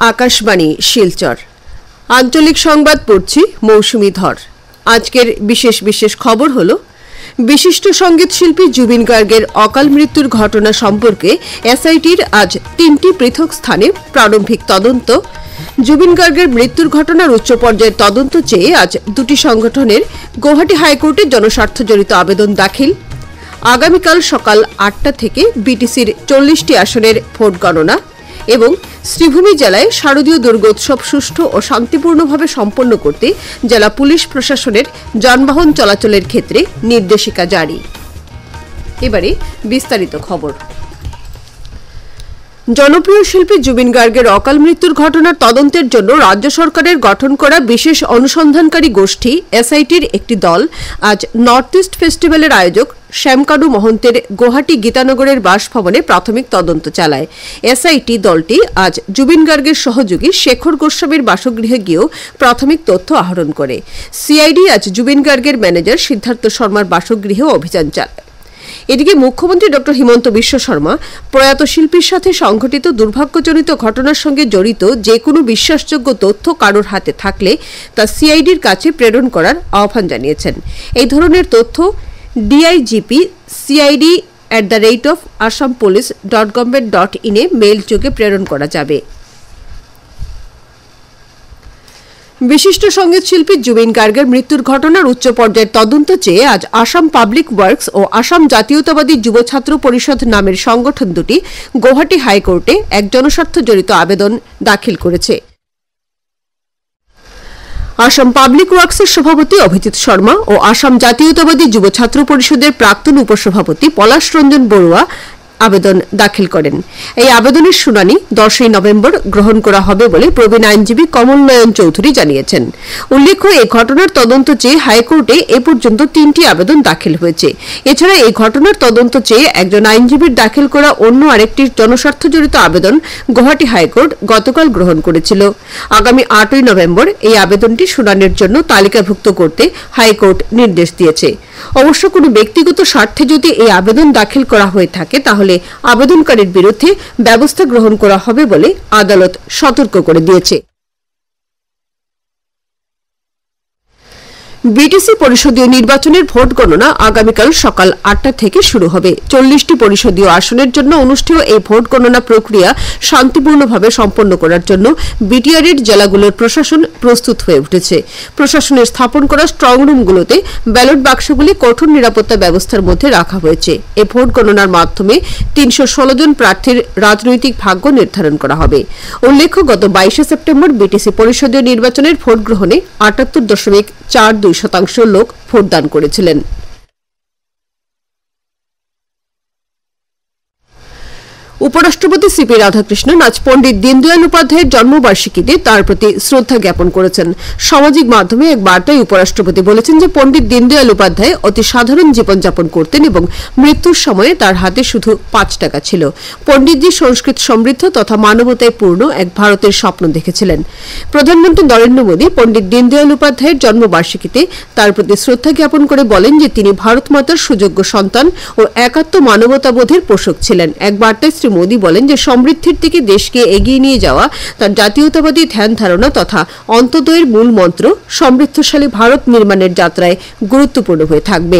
আকাশবাণী শিলচর আঞ্চলিক সংবাদ পড়ছি মৌসুমী ধর। আজকের বিশেষ বিশেষ খবর হলো বিশিষ্ট সঙ্গীত শিল্পী জুবিন গার্গের অকাল মৃত্যুর ঘটনা সম্পর্কে এসআইটির আজ 3টি পৃথক স্থানে প্রারম্ভিক তদন্ত। জুবিন গার্গের মৃত্যুর ঘটনার উচ্চ পর্যায়ের তদন্ত চেয়ে আজ দুটি সংগঠনের গৌহাটি হাইকোর্টে জনস্বার্থ জড়িত আবেদন দাখিল। আগামীকাল সকাল 8টা থেকে বিটিসির 40টি আসনের ভোট গণনা এবং শ্রীভূমি জেলায় শারদীয় দুর্গোৎসব সুষ্ঠু ও শান্তিপূর্ণভাবে সম্পন্ন করতে জেলা পুলিশ প্রশাসনের যানবাহন চলাচলের ক্ষেত্রে নির্দেশিকা জারি। এবারে বিস্তারিত খবর। জনপ্রিয় শিল্পী জুবিন গার্গের অকাল মৃত্যুর ঘটনার তদন্তের জন্য রাজ্য সরকারের গঠন করা বিশেষ অনুসন্ধানকারী গোষ্ঠী এসআইটির একটি দল আজ নর্থ ইস্ট ফেস্টিভ্যালের আয়োজক শ্যামকানু মহন্তের গৌহাটি গীতানগরের বাসভবনে প্রাথমিক তদন্ত চালায়। এসআইটি দলটি আজ জুবিন গার্গের সহযোগী শেখর গোস্বামীর বাসগৃহে গিয়েও প্রাথমিক তথ্য আহরণ করে। সিআইডি আজ জুবিন গার্গের ম্যানেজার সিদ্ধার্থ শর্মার বাসগৃহেও অভিযান চালায়। এদিকে মুখ্যমন্ত্রী ড হিমন্ত বিশ্ব শর্মা প্রয়াত শিল্পীর সাথে সংঘটিত দুর্ভাগ্যজনিত ঘটনার সঙ্গে জড়িত যে কোনো বিশ্বাসযোগ্য তথ্য কারোর হাতে থাকলে তা সিআইডির কাছে প্রেরণ করার আহ্বান জানিয়েছেন। এই ধরনের তথ্য ডিআইজিপি cid@assampolice.gov.in এ মেইল যোগে প্রেরণ করা যাবে। বিশিষ্ট সঙ্গীত শিল্পী জুবিন গার্গের মৃত্যুর ঘটনার উচ্চ পর্যায়ের তদন্ত চেয়ে আজ আসাম পাবলিক ওয়ার্কস ও আসাম জাতীয়তাবাদী যুব ছাত্র পরিষদ নামের সংগঠন দুটি গৌহাটি হাইকোর্টে এক জনস্বার্থ জড়িত আবেদন দাখিল করেছে। আসাম পাবলিক ওয়ার্কসের সভাপতি অভিজিৎ শর্মা ও আসাম জাতীয়তাবাদী যুব ছাত্র পরিষদের প্রাক্তন উপসভাপতি পলাশ রঞ্জন বড়ুয়া আবেদন দাখিল করেন। এই আবেদনের শুনানি 10ই নভেম্বর গ্রহণ করা হবে বলে প্রবীণ আইনজীবী কমল নয়ন চৌধুরী জানিয়েছেন। উল্লেখ্য এই ঘটনার তদন্ত চেয়ে হাইকোর্টে এ পর্যন্ত 3টি আবেদন দাখিল হয়েছে। এছাড়া এই ঘটনার তদন্ত চেয়ে একজন আইনজীবীর দাখিল করা অন্য আরেকটি জনস্বার্থ জড়িত আবেদন গৌহাটি হাইকোর্ট গতকাল গ্রহণ করেছিল। আগামী 8ই নভেম্বর এই আবেদনটি শুনানির জন্য তালিকাভুক্ত করতে হাইকোর্ট নির্দেশ দিয়েছে। অবশ্য কোনো ব্যক্তিগত স্বার্থে যদি এই আবেদন দাখিল করা হয়ে থাকে তাহলে আবেদনকারীর বিরুদ্ধে ব্যবস্থা গ্রহণ করা হবে বলে আদালত সতর্ক করে দিয়েছে। বিটিসি পরিষদীয় নির্বাচনের ভোট গণনা আগামীকাল সকাল 8টা থেকে শুরু হবে। 40টি পরিষদীয় আসনের জন্য অনুষ্ঠেয় এই ভোট গণনা প্রক্রিয়া শান্তিপূর্ণভাবে সম্পন্ন করার জন্য বিটিআরের জেলাগুলোর প্রশাসন প্রস্তুত হয়ে উঠেছে। প্রশাসনের স্থাপন করা স্ট্রং রুমগুলোতে ব্যালট বাক্সগুলি কঠোর নিরাপত্তা ব্যবস্থার মধ্যে রাখা হয়েছে। এই ভোট গণনার মাধ্যমে 316 জন প্রার্থীর রাজনৈতিক ভাগ্য নির্ধারণ করা হবে। উল্লেখ্য গত 22 সেপ্টেম্বর বিটিসি পরিষদীয় নির্বাচনের ভোট গ্রহণে 78.42% লোক ভোটদান করেছিলেন। উপরাষ্ট্রপতি সিপি রাধাকৃষ্ণন আজ পণ্ডিত দীনদয়াল উপাধ্যায়ের জন্মবার্ষিকীতে তার প্রতি শ্রদ্ধা জ্ঞাপন করেছেন। সামাজিক মাধ্যমে এক বার্তায় উপরাষ্ট্রপতি বলেছেন যে পণ্ডিত দীনদয়াল উপাধ্যায় অতি সাধারণ জীবনযাপন করতেন এবং মৃত্যুর সময়ে তার হাতে শুধু 5 টাকা ছিল। পণ্ডিতজি সংস্কৃত সমৃদ্ধ তথা মানবতায় পূর্ণ এক ভারতের স্বপ্ন দেখেছিলেন। প্রধানমন্ত্রী নরেন্দ্র মোদী পণ্ডিত দীনদয়াল উপাধ্যায়ের জন্মবার্ষিকীতে তার প্রতি শ্রদ্ধা জ্ঞাপন করে বলেন যে তিনি ভারত মাতার সুযোগ্য সন্তান ও একাত্ম মানবতাবোধের পোষক ছিলেন। এক বার্তায় শ্রী মোদী বলেন যে সমৃদ্ধির দিকে দেশকে এগিয়ে নিয়ে যাওয়া তার জাতীয়তাবাদী ধ্যান ধারণা তথা অন্তোদয়ের মূল মন্ত্র সমৃদ্ধশালী ভারত নির্মাণের যাত্রায় গুরুত্বপূর্ণ হয়ে থাকবে।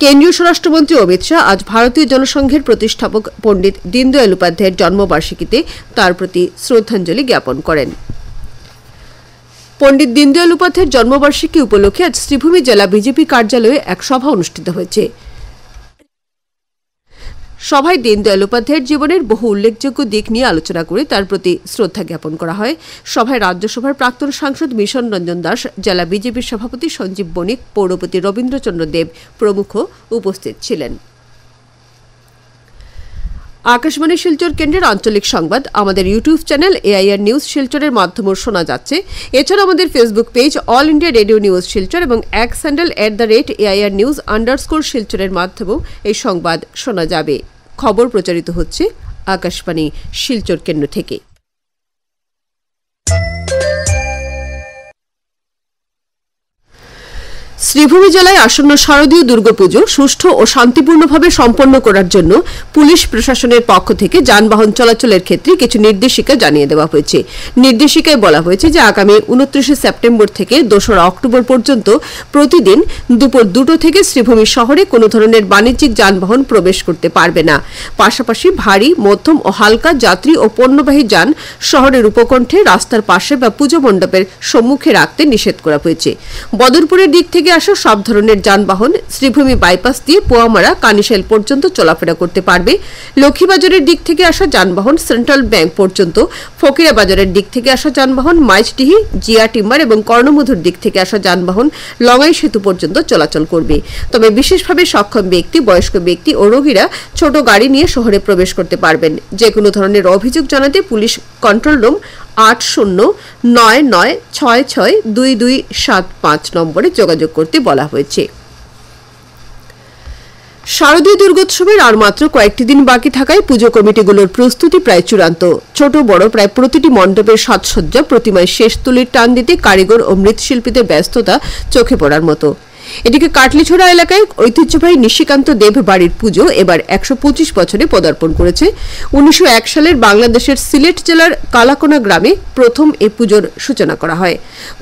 কেন্দ্রীয় স্বরাষ্ট্রমন্ত্রী অমিত শাহ আজ ভারতীয় জনসংঘের প্রতিষ্ঠাপক পণ্ডিত দীনদয়াল উপাধ্যায়ের জন্মবার্ষিকীতে তার প্রতি শ্রদ্ধাঞ্জলি জ্ঞাপন করেন। পণ্ডিত দীনদয়াল উপাধ্যায়ের জন্মবার্ষিকী উপলক্ষে আজ শ্রীভূমি জেলা বিজেপি কার্যালয়ে এক সভা অনুষ্ঠিত হয়েছে। সভায় দীনদয়াল উপাধ্যায়ের জীবনের বহু উল্লেখযোগ্য দিক নিয়ে আলোচনা করে তার প্রতি শ্রদ্ধা জ্ঞাপন করা হয়। সভায় রাজ্যসভার প্রাক্তন সাংসদ মিশন রঞ্জন দাস, জেলা বিজেপির সভাপতি সঞ্জীব বণিক, পৌরপতি রবীন্দ্রচন্দ্র দেব প্রমুখ উপস্থিত ছিলেন। আকাশবাণী শিলচর কেন্দ্রের আঞ্চলিক সংবাদ আমাদের ইউটিউব চ্যানেল এআইআর নিউজ শিলচরের মাধ্যমে শোনা যাচ্ছে। এছাড়া আমাদের Facebook page all India radio news Silchar এবং এক্স হ্যান্ডেল @AIRnews_শিলচরের মাধ্যমেও এই সংবাদ শোনা যাবে। খবর প্রচারিত হচ্ছে আকাশবাণী শিলচর কেন্দ্র থেকে। শ্রীভূমি জেলায় আসন্ন শারদীয় দুর্গাপুজো সুষ্ঠু ও শান্তিপূর্ণভাবে সম্পন্ন করার জন্য পুলিশ প্রশাসনের পক্ষ থেকে যানবাহন চলাচলের ক্ষেত্রে কিছু নির্দেশিকা জানিয়ে দেওয়া হয়েছে। নির্দেশিকায় বলা হয়েছে যে আগামী 29 সেপ্টেম্বর থেকে 2 অক্টোবর পর্যন্ত প্রতিদিন দুপুর 2টো থেকে শ্রীভূমি শহরে কোনো ধরনের বাণিজ্যিক যানবাহন প্রবেশ করতে পারবে না। পাশাপাশি ভারী, মধ্যম ও হালকা যাত্রী ও পণ্যবাহী যান শহরের উপকণ্ঠে, রাস্তার পাশে বা পুজো মণ্ডপের সম্মুখে রাখতে নিষেধ করা হয়েছে। বদরপুরের দিক থেকে আসা সব ধরনের যানবাহন শ্রীভূমি বাইপাস দিয়ে পোয়ামারা, কানিশাইল পর্যন্ত চলাফেরা করতে পারবে। লক্ষ্মীবাজারের দিক থেকে আসা যানবাহন সেন্ট্রাল ব্যাংক পর্যন্ত, ফকিরা বাজারের দিক থেকে আসা যানবাহন মাইজডিহি, জিয়া টিম্বার এবং কর্ণমধুর দিক থেকে আসা যানবাহন লঙ্গাই সেতু পর্যন্ত চলাচল করবে। তবে বিশেষভাবে সক্ষম ব্যক্তি, বয়স্ক ব্যক্তি ও রোগীরা ছোট গাড়ি নিয়ে শহরে প্রবেশ করতে পারবেন। যে কোনো ধরনের অভিযোগ জানাতে পুলিশ কন্ট্রোল রুম 8099662275 নম্বরে যোগাযোগ করতে বলা হয়েছে। শারদীয় দুর্গোৎসবের আর মাত্র কয়েকটি দিন বাকি থাকায় পুজো কমিটিগুলোর প্রস্তুতি প্রায় চূড়ান্ত। ছোট বড় প্রায় প্রতিটি মণ্ডপের সাজসজ্জা, প্রতিমায় শেষ তুলির টান দিতে কারিগর ও মৃৎশিল্পীদের ব্যস্ততা চোখে পড়ার মতো। এদিকে কাটলিছড়া এলাকায় ঐতিহ্যবাহী নিশিকান্ত দেব বাড়ির পুজো এবার 125 বছরে পদার্পণ করেছে। 1901 সালের বাংলাদেশের সিলেট জেলার কালাকোনা গ্রামে প্রথম এই পুজোর সূচনা করা হয়।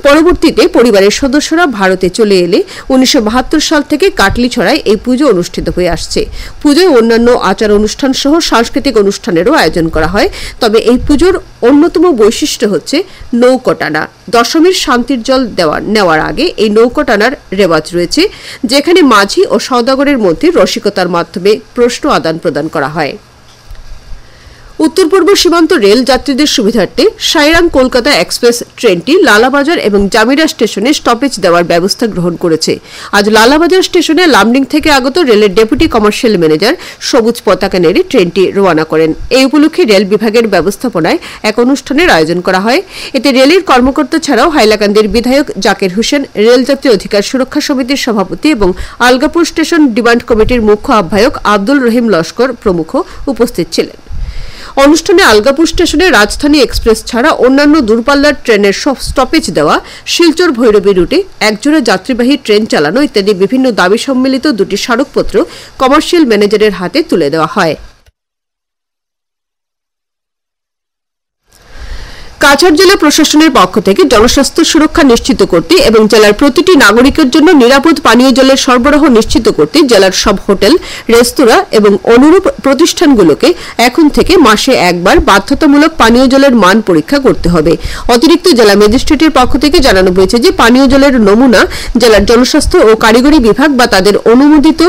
পরবর্তীতে পরিবারের সদস্যরা ভারতে চলে এলে 1972 সাল থেকে কাটলিছড়ায় এই পুজো অনুষ্ঠিত হয়ে আসছে। পুজোয় অন্যান্য আচার অনুষ্ঠান সহ সাংস্কৃতিক অনুষ্ঠানেরও আয়োজন করা হয়। তবে এই পুজোর অন্যতম বৈশিষ্ট্য হচ্ছে নৌকো টানা। দশমীর শান্তির জল নেওয়ার আগে এই নৌকো টানার রেওয়াজ রয়েছে, যেখানে মাঝি ও সওদাগরের মধ্যে রসিকতার মাধ্যমে প্রশ্ন আদান প্রদান করা হয়। উত্তর পূর্ব সীমান্ত রেল যাত্রীদের সুবিধার্থে সাইরাং কলকাতা এক্সপ্রেস ট্রেনটি লালাবাজার এবং জামিরা স্টেশনে স্টপেজ দেওয়ার ব্যবস্থা গ্রহণ করেছে। আজ লালাবাজার স্টেশনে লামডিং থেকে আগত রেলের ডেপুটি কমার্শিয়াল ম্যানেজার সবুজ পতাকা নেড়ে ট্রেনটি রওনা করেন। এই উপলক্ষে রেল বিভাগের ব্যবস্থাপনায় এক অনুষ্ঠানের আয়োজন করা হয়। এতে রেলের কর্মকর্তা ছাড়াও হাইলাকান্দির বিধায়ক জাকির হোসেন, রেলযাত্রী অধিকার সুরক্ষা সমিতির সভাপতি এবং আলগাপুর স্টেশন ডিমান্ড কমিটির মুখ্য আহ্বায়ক আব্দুল রহিম লস্কর প্রমুখ উপস্থিত ছিলেন। অনুষ্ঠানে আলগাপুর স্টেশনে রাজধানী এক্সপ্রেস ছাড়া অন্যান্য দূরপাল্লার ট্রেনের স্টপেজ দেওয়া, শিলচর ভৈরবী রুটে একজোড়া যাত্রীবাহী ট্রেন চালানো ইত্যাদি বিভিন্ন দাবি সম্মিলিত 2টি স্মারকপত্র কমার্শিয়াল ম্যানেজারের হাতে তুলে দেওয়া হয়। কাছাড় জেলা প্রশাসনের পক্ষ থেকে জনস্বাস্থ্য সুরক্ষা নিশ্চিত করতে এবং জেলার প্রতিটি নাগরিকের জন্য নিরাপদ পানীয় জলের সরবরাহ নিশ্চিত করতে জেলার সব হোটেল, রেস্তোরাঁ এবং অনুরূপ প্রতিষ্ঠানগুলোকে এখন থেকে মাসে একবার বাধ্যতামূলক পানীয় জলের মান পরীক্ষা করতে হবে। অতিরিক্ত জেলা ম্যাজিস্ট্রেটের পক্ষ থেকে জানানো হয়েছে যে পানীয় জলের নমুনা জেলার জনস্বাস্থ্য ও কারিগরি বিভাগ বা তাদের অনুমোদিত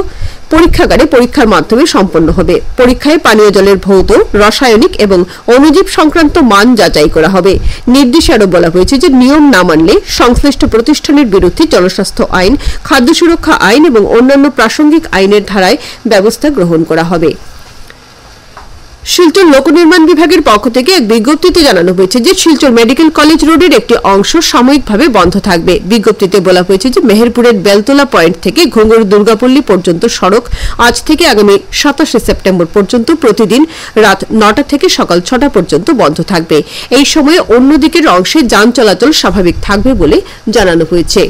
পরীক্ষাগারে পরীক্ষার মাধ্যমে সম্পন্ন হবে। পরীক্ষায় পানীয় জলের ভৌত, রাসায়নিক এবং অণুজীব সংক্রান্ত মান যাচাই করা হবে। নির্দেশে আরও বলা হয়েছে যে নিয়ম না মানলে সংশ্লিষ্ট প্রতিষ্ঠানের বিরুদ্ধে জনস্বাস্থ্য আইন, খাদ্য সুরক্ষা আইন এবং অন্যান্য প্রাসঙ্গিক আইনের ধারায় ব্যবস্থা গ্রহণ করা হবে। শিলচর লোক নির্মাণ বিভাগের পক্ষ থেকে এক বিজ্ঞপ্তিতে জানানো হয়েছে যে শিলচর মেডিকেল কলেজ রোডের একটি অংশ সাময়িকভাবে বন্ধ থাকবে। বিজ্ঞপ্তিতে বলা হয়েছে যে মেহেরপুরের বেলতলা পয়েন্ট থেকে ঘুঙুর দুর্গাপল্লী পর্যন্ত সড়ক আজ থেকে আগামী 27 সেপ্টেম্বর পর্যন্ত প্রতিদিন রাত 9টা থেকে সকাল 6টা পর্যন্ত বন্ধ থাকবে। এই সময়ে অন্য দিকের অংশে যান চলাচল স্বাভাবিক থাকবে বলে জানানো হয়েছে।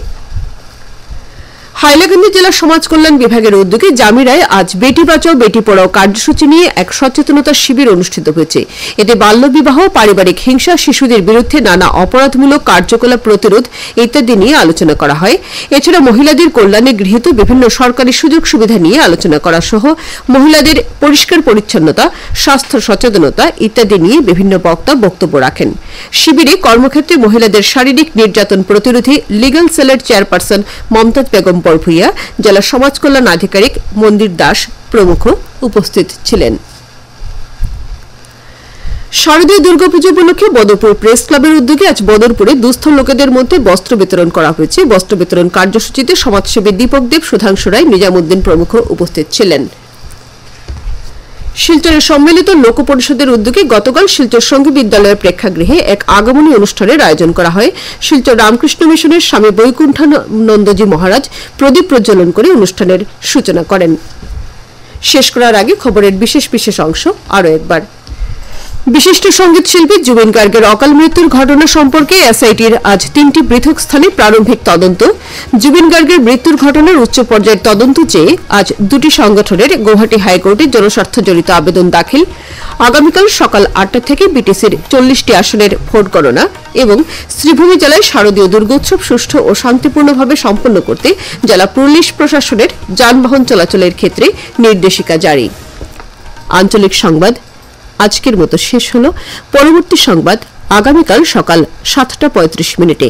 হাইলাকান্দি জেলা সমাজ কল্যাণ বিভাগের উদ্যোগে জামিরায় আজ বেটি বাঁচাও বেটি পড়াও কার্যসূচি নিয়ে এক সচেতনতা শিবির অনুষ্ঠিত হয়েছে। এতে বাল্যবিবাহ, পারিবারিক হিংসা, শিশুদের বিরুদ্ধে নানা অপরাধমূলক কার্যকলাপ প্রতিরোধ ইত্যাদি নিয়ে আলোচনা করা হয়। এছাড়া মহিলাদের কল্যাণে গৃহীত বিভিন্ন সরকারি সুযোগ সুবিধা নিয়ে আলোচনা করা সহ মহিলাদের পরিষ্কার পরিচ্ছন্নতা, স্বাস্থ্য সচেতনতা ইত্যাদি নিয়ে বিভিন্ন বক্তা বক্তব্য রাখেন। শিবিরে কর্মক্ষেত্রে মহিলাদের শারীরিক নির্যাতন প্রতিরোধী লিগ্যাল সেলের চেয়ারপারসন মমতাজ বেগম বরভুইয়া, জেলা সমাজ কল্যাণ আধিকারিক মন্দির দাস প্রমুখ উপস্থিত ছিলেন। শারদীয় দুর্গাপুজো উপলক্ষে বদরপুর প্রেস ক্লাবের উদ্যোগে আজ বদরপুরে দুস্থ লোকেদের মধ্যে বস্ত্র বিতরণ করা হয়েছে। বস্ত্র বিতরণ কার্যসূচিতে সমাজসেবী দীপক দেব, সুধাংশু রায়, নিজামুদ্দিন প্রমুখ উপস্থিত ছিলেন। শিলচরের সম্মিলিত লোক পরিষদের উদ্যোগে গতকাল শিলচর সঙ্গী বিদ্যালয়ের প্রেক্ষাগৃহে এক আগমনী অনুষ্ঠানের আয়োজন করা হয়। শিলচর রামকৃষ্ণ মিশনের স্বামী বৈকুণ্ঠানন্দজি মহারাজ প্রদীপ প্রজ্বলন করে অনুষ্ঠানের সূচনা করেন। শেষ করার আগে খবরের বিশেষ অংশ আরও একবার। বিশিষ্ট সঙ্গীত শিল্পী জুবিন গার্গের অকাল মৃত্যুর ঘটনা সম্পর্কে এসআইটির আজ 3টি পৃথক স্থানে প্রারম্ভিক তদন্ত। জুবিন গার্গের মৃত্যুর ঘটনার উচ্চ পর্যায়ের তদন্ত চেয়ে আজ দুটি সংগঠনের গৌহাটি হাইকোর্টে জনস্বার্থ জড়িত আবেদন দাখিল। আগামীকাল সকাল 8টা থেকে বিটিসির 40টি আসনের ভোট গণনা এবং শ্রীভূমি জেলায় শারদীয় দুর্গোৎসব সুষ্ঠু ও শান্তিপূর্ণভাবে সম্পন্ন করতে জেলা পুলিশ প্রশাসনের যানবাহন চলাচলের ক্ষেত্রে নির্দেশিকা জারি। আঞ্চলিক সংবাদ আজকের মতো শেষ হলো। পরবর্তী সংবাদ আগামীকাল সকাল 7টা 35 মিনিটে।